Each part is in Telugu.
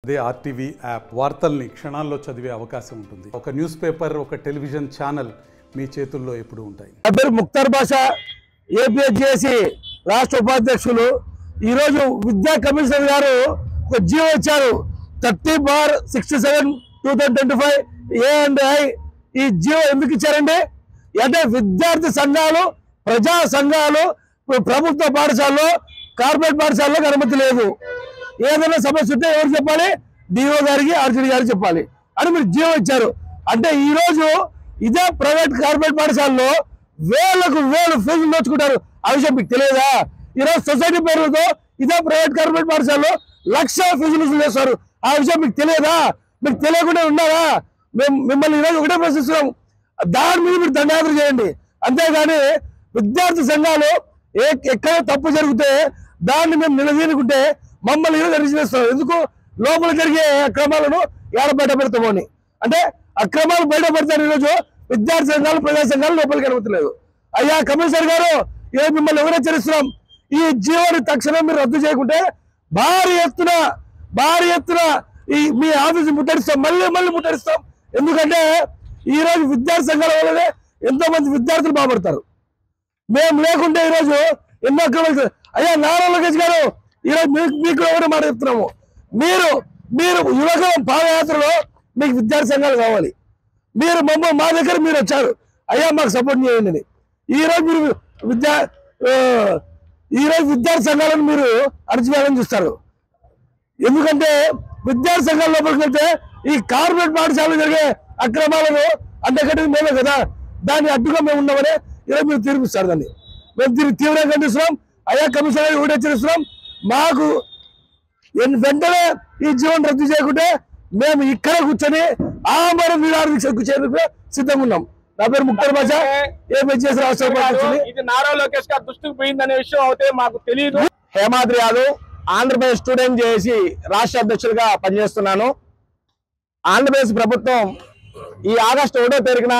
అదే ఆర్టీవీ యాప్ వార్తల్ని క్షణాల్లో చదివే అవకాశం ఉంటుంది. ఒక న్యూస్ పేపర్, ఒక టెలివిజన్ ఛానల్ మీ చేతుల్లో ఎప్పుడూ ఉంటాయి. నా పేరు ముక్తార్ బాషా, ఏపీఎస్జేఏసీ రాష్ట్ర ఉపాధ్యక్షులు. ఈరోజు విద్యా కమిషనర్ గారు ఒక జీవో ఇచ్చారు 30/67/2025 A&I. ఈ జీవో ఎందుకు ఇచ్చారండి అంటే విద్యార్థి సంఘాలు, ప్రజా సంఘాలు ప్రభుత్వ పాఠశాలలో, కార్పొరేట్ పాఠశాలలో అనుమతి లేదు. ఏదైనా సమస్య ఉంటే ఎవరు చెప్పాలి? డిఓ గారికి, ఆర్జీడీ గారికి చెప్పాలి అని మీరు జీవో ఇచ్చారు. అంటే ఈ రోజు ఇదే ప్రైవేట్ కార్పొరేట్ పాఠశాలలో వేలకు వేలు ఫీజులు దోచుకుంటారు. ఆ విషయం మీకు తెలియదా? ఈరోజు సొసైటీ పేరుతో ఇదే ప్రైవేట్ కార్పొరేట్ పాఠశాలలో లక్షల ఫీజులు చేస్తారు. ఆ విషయం మీకు తెలియదా? మీకు తెలియకుండా ఉన్నారా? మేము మిమ్మల్ని ఈరోజు ఒకటే ప్రశ్నిస్తున్నాం, దాని మీద మీరు దండయాత్ర చేయండి. అంతేగాని విద్యార్థి సంఘాలు ఎక్కడ తప్పు జరిగితే దాన్ని మేము నిలదీనుకుంటే మమ్మల్ని ఈరోజు అరెస్ట్ చేస్తారు. ఎందుకు? లోపల జరిగే అక్రమాలను ఏడ బయట పెడతామని. అంటే అక్రమాలు బయటపడతారు. ఈరోజు విద్యార్థి సంఘాలు, ప్రజా సంఘాలు లోపలికి అనుమతిలేదు. అయ్యా కమిషనర్ గారు, ఈరోజు మిమ్మల్ని ఎవరు హెచ్చరిస్తున్నాం, ఈ జీవోని తక్షణం మీరు రద్దు చేయకుంటే భారీ ఎత్తున ఈ మీ ఆఫీసు ముట్టడిస్తాం, మళ్ళీ ముట్టడిస్తాం. ఎందుకంటే ఈ రోజు విద్యార్థి సంఘాల వల్లనే ఎంతో మంది విద్యార్థులు బాగుపడతారు. మేము లేకుంటే ఈరోజు ఎన్నో అక్రమాలు. అయ్యా నారా లోకేష్ గారు, ఈరోజు మీకు ఎవరు మాట చెప్తున్నాము, మీరు యువకుల పాదయాత్రలో మీకు విద్యార్థి సంఘాలు కావాలి. మీరు మా దగ్గర మీరు వచ్చారు, అయ్యా మాకు సపోర్ట్ చేయండి. ఈరోజు మీరు విద్యార్థి సంఘాలను మీరు అణచివేయాలని చూస్తారు. ఎందుకంటే విద్యార్థి సంఘాల లోపలికి వెళ్తే ఈ కార్పొరేట్ పాఠశాలలో జరిగే అక్రమాలను అడ్డకట్టేది మేమే కదా, దాన్ని అడ్డుగా మేము ఉన్నామని ఈరోజు మీరు తీర్పిస్తారు. దాన్ని మేము తీవ్రంగా ఖండిస్తున్నాం. అయ్యా కమిషనర్ కూడా హెచ్చరిస్తున్నాం, మాకు వెంటనే ఈ జీవనం రద్దు చేయకుంటే మేము ఇక్కడ కూర్చొని ఆమరణ నిరాహార దీక్షకు చేరుకు సిద్ధంగా ఉన్నాం. నా పేరు ముక్తార్ బాషా, ఏపీఎస్జేఏసీ రాష్ట్ర ఉపాధ్యక్షులు. ఇది నారా లోకేష్ గారి దృష్టికి పోయిందనే విషయం అయితే మాకు తెలియదు. హేమాద్రి యాదవ్, ఆంధ్రప్రదేశ్ స్టూడెంట్ జేఏసీ రాష్ట్ర అధ్యక్షులుగా పనిచేస్తున్నాను. ఆంధ్రప్రదేశ్ ప్రభుత్వం ఈ ఆగస్టు 1వ తారీఖున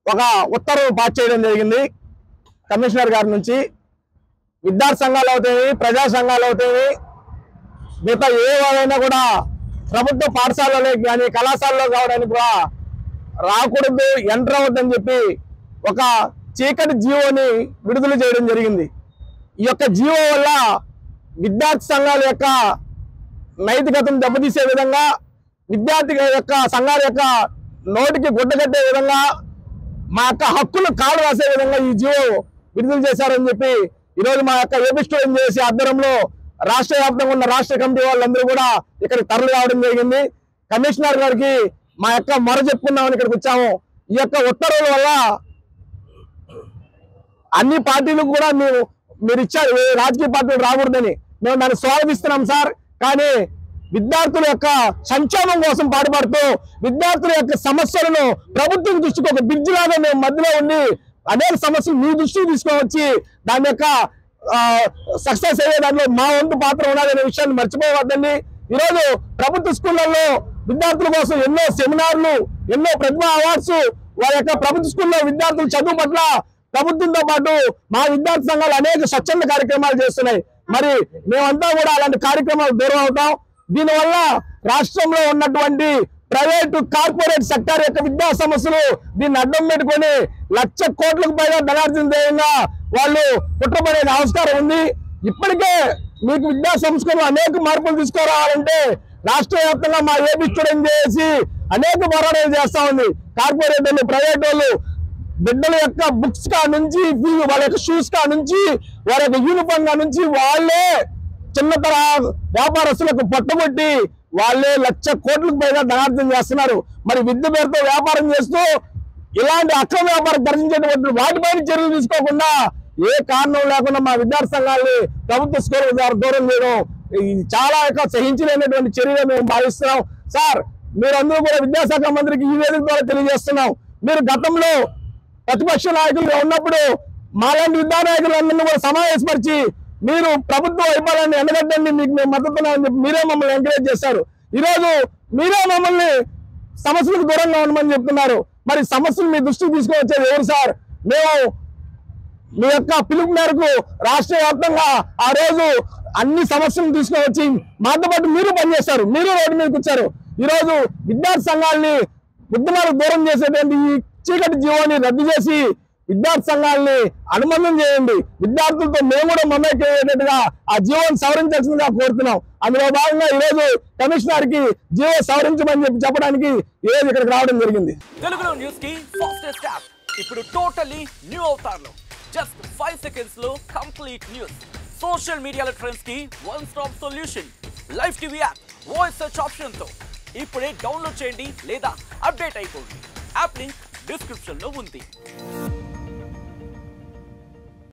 ఒక ఉత్తర్వు పాస్ చేయడం జరిగింది కమిషనర్ గారి నుంచి. విద్యార్థి సంఘాలు అవుతాయి, ప్రజా సంఘాలు అవుతాయి, మిగతా ఏవైనా కూడా ప్రభుత్వ పాఠశాలలో కానీ కళాశాలలో కావడానికి కూడా రాకూడదు, ఎంటర్ అవ్వద్దని చెప్పి ఒక చీకటి జీవోని విడుదల చేయడం జరిగింది. ఈ యొక్క జీవో వల్ల విద్యార్థి సంఘాల యొక్క నైతికతను దెబ్బతీసే విధంగా, విద్యార్థి యొక్క సంఘాల యొక్క నోటికి గుడ్డ కట్టే విధంగా, మా యొక్క హక్కులు కాలు రాసే విధంగా ఈ జీవో విడుదల చేశారని చెప్పి ఈరోజు మా యొక్క ఏపీ స్టూడెంట్ జేఏసీ ఆధ్వర్యంలో రాష్ట్ర వ్యాప్తంగా ఉన్న రాష్ట్ర కమిటీ వాళ్ళందరూ కూడా ఇక్కడికి తరలి రావడం జరిగింది. కమిషనర్ గారికి మా యొక్క మొర చెప్పుకుందామని ఇక్కడికి వచ్చాము. ఈ యొక్క ఉత్తర్వుల వల్ల అన్ని పార్టీలకు కూడా మీరు ఇచ్చారు, రాజకీయ పార్టీలు రాకూడదని మేము దాన్ని స్వాగతిస్తున్నాం సార్. కానీ విద్యార్థుల యొక్క సంక్షేమం కోసం పాటుపడుతూ విద్యార్థుల యొక్క సమస్యలను ప్రభుత్వం దృష్టికి ఒక బ్రిడ్జ్ లాగా మేము మధ్యలో ఉండి అనేక సమస్యలు మీ దృష్టికి తీసుకొని దాని యొక్క సక్సెస్ అయ్యే దాంట్లో మా వంతు పాత్ర ఉన్నదనే విషయాన్ని మర్చిపోవద్దండి. ఈరోజు ప్రభుత్వ స్కూళ్లలో విద్యార్థుల కోసం ఎన్నో సెమినార్లు, ఎన్నో ప్రతిభా అవార్డ్స్, వారి యొక్క ప్రభుత్వ స్కూల్లో విద్యార్థుల చదువు పట్ల ప్రభుత్వంతో పాటు మా విద్యార్థి సంఘాలు అనేక స్వచ్ఛంద కార్యక్రమాలు చేస్తున్నాయి. మరి మేమంతా కూడా అలాంటి కార్యక్రమాలు దూరం అవుతాం. దీనివల్ల రాష్ట్రంలో ఉన్నటువంటి ప్రైవేటు కార్పొరేట్ సెక్టార్ యొక్క విద్యా సమస్యలు దీన్ని అడ్డం పెట్టుకొని 1,00,000 కోట్లకు పైగా ధనార్జన ధ్యేయంగా వాళ్ళు కుట్రపడే ఆవిష్కారం ఉంది. ఇప్పటికే మీకు విద్యా సంస్కరణలు అనేక మార్పులు తీసుకురావాలంటే రాష్ట్ర వ్యాప్తంగా మా ఏపీ స్టూడెంట్ చేసి అనేక పోరాటాలు చేస్తా ఉంది. కార్పొరేట్ వాళ్ళు, ప్రైవేట్ వాళ్ళు బిడ్డల యొక్క బుక్స్ కా నుంచి, వాళ్ళ యొక్క షూస్ కా నుంచి, వారి యొక్క యూనిఫామ్ కా నుంచి వాళ్ళే చిన్న తరహా వ్యాపారస్తులకు పట్టుబట్టి వాళ్ళే 1,00,000 కోట్లకు పైగా ధనార్జన చేస్తున్నారు. మరి విద్య పేరుతో వ్యాపారం చేస్తూ ఇలాంటి అక్రమ వ్యాపారం దర్శించేటువంటి వాటిపైన చర్యలు తీసుకోకుండా ఏ కారణం లేకుండా మా విద్యార్థి సంఘాలని ప్రభుత్వ స్కూల్ దూరం చేయడం చాలా సహించలేనటువంటి చర్యగా మేము భావిస్తున్నాం. సార్, మీరందరూ కూడా విద్యాశాఖ మంత్రికి ఈ వేదిక ద్వారా తెలియజేస్తున్నాం, మీరు గతంలో ప్రతిపక్ష నాయకులుగా ఉన్నప్పుడు మాలాంటి విద్యా నాయకులందరినీ కూడా సమావేశపరిచి మీరు ప్రభుత్వ వైఫల్యాన్ని ఎండగట్టండి, మీకు మేము మద్దతున్నామని చెప్పి మీరే మమ్మల్ని ఎంకరేజ్ చేశారు. ఈరోజు మీరే మమ్మల్ని సమస్యలకు దూరంగా ఉండమని చెప్తున్నారు. మరి సమస్యలు మీ దృష్టికి తీసుకువచ్చేది ఎవరు సార్? మేము మీ యొక్క పిలుపు మేరకు రాష్ట్ర వ్యాప్తంగా ఆ రోజు అన్ని సమస్యలను తీసుకొని వచ్చి మాతో పాటు మీరు పనిచేస్తారు, మీరు రోడ్డు మీదకి వచ్చారు. ఈరోజు విద్యార్థి సంఘాలని ఉద్యమాలకు దూరం చేసేటువంటి ఈ చీకటి జీవోని రద్దు చేసి విద్యార్థి సంఘాలని అనుబంధం చేయండి. విద్యార్థులతో మేము కూడా మమేకయ్యేటట్టుగా ఆ జీవోని సవరించాల్సిందిగా కోరుతున్నాం. అందులో భాగంగా ఈరోజు కమిషనర్ కి జీవో సవరించమని చెప్పడానికి ఈరోజు ఇక్కడికి రావడం జరిగింది. తెలుగులో న్యూస్ కి ఫాస్టెస్ట్ యాప్ ఇప్పుడు టోటల్లీ న్యూ అవతార్ లో జస్ట్ 5 seconds లో కంప్లీట్ న్యూస్, సోషల్ మీడియాలో ట్రెండ్స్ కి one stop solution, live TV app, voice search option తో ఇప్పుడే డౌన్లోడ్ చేయండి లేదా అప్డేట్ అయిపోండి. యాప్ లింక్ డిస్క్రిప్షన్ లో ఉంది.